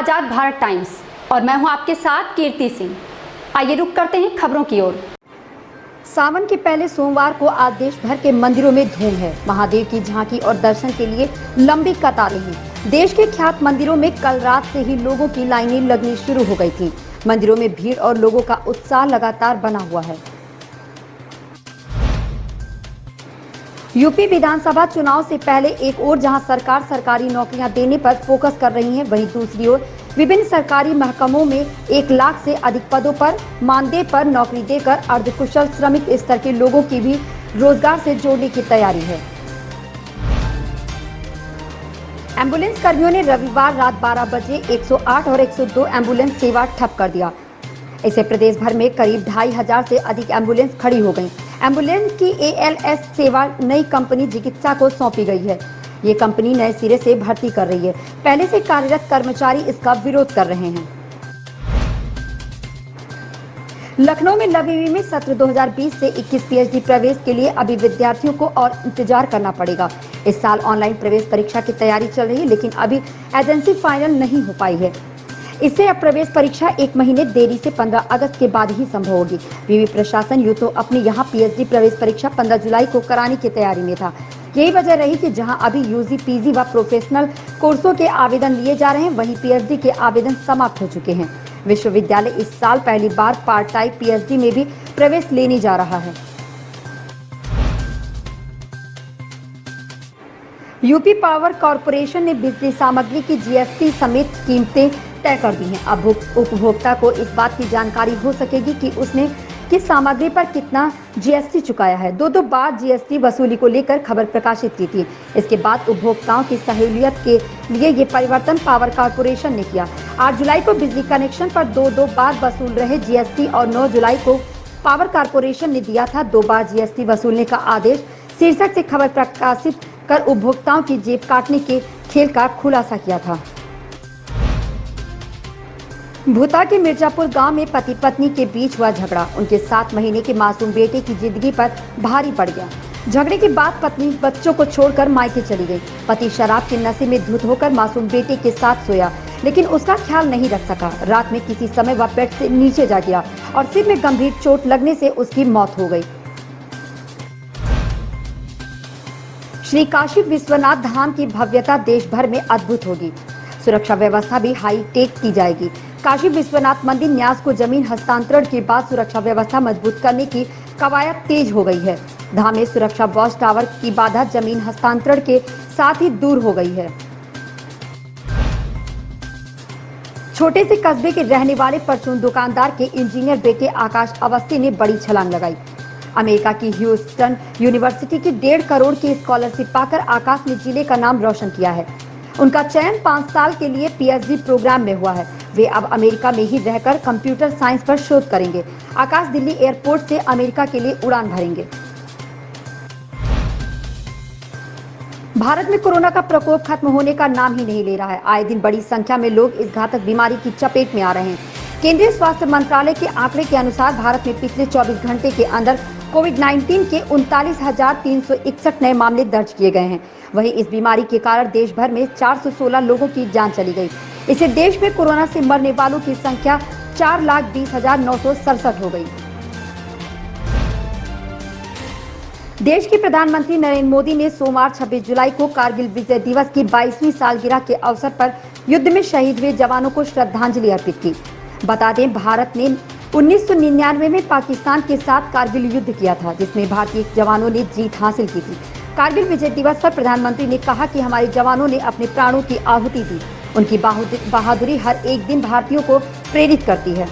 आजाद Bharat times और मैं हूं आपके साथ कीर्ति सिंह। आइए रुक करते हैं खबरों की ओर। सावन के पहले सोमवार को आज देश भर के मंदिरों में धूम है। महादेव की झांकी और दर्शन के लिए लंबी कतारें हैं। देश के ख्यात मंदिरों में कल रात से ही लोगों की लाइनें लगनी शुरू हो गई थी। मंदिरों में भीड़ और लोगों का उत्साह लगातार बना हुआ है। यूपी विधानसभा चुनाव से पहले एक ओर जहां सरकार सरकारी नौकरियां देने पर फोकस कर रही है, वहीं दूसरी ओर विभिन्न सरकारी महकमों में 1 लाख से अधिक पदों पर मानदेय पर नौकरी देकर अर्धकुशल श्रमिक स्तर के लोगों की भी रोजगार से जोड़ने की तैयारी है। एम्बुलेंस कर्मियों ने रविवार रात 12 बजे 108 और 102 एम्बुलेंस सेवा ठप कर दिया। इससे प्रदेश भर में करीब 2500 से अधिक एम्बुलेंस खड़ी हो गयी। एम्बुलेंस की ALS सेवा नई कंपनी चिकित्सा को सौंपी गई है। ये कंपनी नए सिरे से भर्ती कर रही है। पहले से कार्यरत कर्मचारी इसका विरोध कर रहे हैं। लखनऊ में लवी में सत्र 2020 से 21 PhD प्रवेश के लिए अभी विद्यार्थियों को और इंतजार करना पड़ेगा। इस साल ऑनलाइन प्रवेश परीक्षा की तैयारी चल रही है, लेकिन अभी एजेंसी फाइनल नहीं हो पाई है। इससे अब प्रवेश परीक्षा 1 महीने देरी से 15 अगस्त के बाद ही संभव होगी। विवि प्रशासन यूं तो अपने यहाँ PhD प्रवेश परीक्षा 15 जुलाई को कराने की तैयारी में था। यही वजह रही कि जहां अभी UG, PG व प्रोफेशनल कोर्सों के आवेदन लिए जा रहे हैं, वहीं PhD के आवेदन समाप्त हो चुके हैं। विश्वविद्यालय इस साल पहली बार पार्ट टाइम PhD में भी प्रवेश लेने जा रहा है। यूपी पावर कॉरपोरेशन ने बिजली सामग्री की GST समेत कीमतें तय कर दी हैं। अब उपभोक्ता को इस बात की जानकारी हो सकेगी कि उसने किस सामग्री पर कितना GST चुकाया है। 2 बार GST वसूली को लेकर खबर प्रकाशित की थी। इसके बाद उपभोक्ताओं की सहूलियत के लिए ये परिवर्तन पावर कॉरपोरेशन ने किया। 8 जुलाई को बिजली कनेक्शन पर 2 बार वसूल रहे GST और 9 जुलाई को पावर कॉरपोरेशन ने दिया था 2 बार GST वसूलने का आदेश। शीर्षक से खबर प्रकाशित कर उपभोक्ताओं की जेब काटने के खेल का खुलासा किया था। भूता के मिर्जापुर गांव में पति पत्नी के बीच हुआ झगड़ा। उनके 7 महीने के मासूम बेटे की जिंदगी पर भारी पड़ गया। झगड़े के बाद पत्नी बच्चों को छोड़कर मायके चली गई। पति शराब के नशे में धुत होकर मासूम बेटे के साथ सोया, लेकिन उसका ख्याल नहीं रख सका। रात में किसी समय वह बेड से नीचे जा गिरा और सिर में गंभीर चोट लगने से उसकी मौत हो गई। श्री काशी विश्वनाथ धाम की भव्यता देश भर में अद्भुत होगी। सुरक्षा व्यवस्था भी हाई टेक की जाएगी। काशी विश्वनाथ मंदिर न्यास को जमीन हस्तांतरण के बाद सुरक्षा व्यवस्था मजबूत करने की कवायद तेज हो गई है। धाम में सुरक्षा वॉच टावर की बाधा जमीन हस्तांतरण के साथ ही दूर हो गई है। छोटे से कस्बे के रहने वाले परचून दुकानदार के इंजीनियर बेटे आकाश अवस्थी ने बड़ी छलांग लगाई। अमेरिका की ह्यूस्टन यूनिवर्सिटी की 1.5 करोड़ की स्कॉलरशिप पाकर आकाश ने जिले का नाम रोशन किया है। उनका चयन 5 साल के लिए PhD प्रोग्राम में हुआ है। वे अब अमेरिका में ही रहकर कंप्यूटर साइंस पर शोध करेंगे। आकाश दिल्ली एयरपोर्ट से अमेरिका के लिए उड़ान भरेंगे। भारत में कोरोना का प्रकोप खत्म होने का नाम ही नहीं ले रहा है। आए दिन बड़ी संख्या में लोग इस घातक बीमारी की चपेट में आ रहे हैं। केंद्रीय स्वास्थ्य मंत्रालय के आंकड़े के अनुसार भारत में पिछले 24 घंटे के अंदर कोविड-19 के 39,361 नए मामले दर्ज किए गए हैं। वहीं इस बीमारी के कारण देश भर में 416 लोगों की जान चली गई। इससे देश में कोरोना से मरने वालों की संख्या 4,20,967 हो गई। देश के प्रधानमंत्री नरेंद्र मोदी ने सोमवार 26 जुलाई को कारगिल विजय दिवस की 22वीं सालगिरह के अवसर पर युद्ध में शहीद हुए जवानों को श्रद्धांजलि अर्पित की। बता दें, भारत ने 1999 में पाकिस्तान के साथ कारगिल युद्ध किया था, जिसमें भारतीय जवानों ने जीत हासिल की थी। कारगिल विजय दिवस पर प्रधानमंत्री ने कहा कि हमारे जवानों ने अपने प्राणों की आहुति दी। उनकी बहादुरी हर एक दिन भारतीयों को प्रेरित करती है।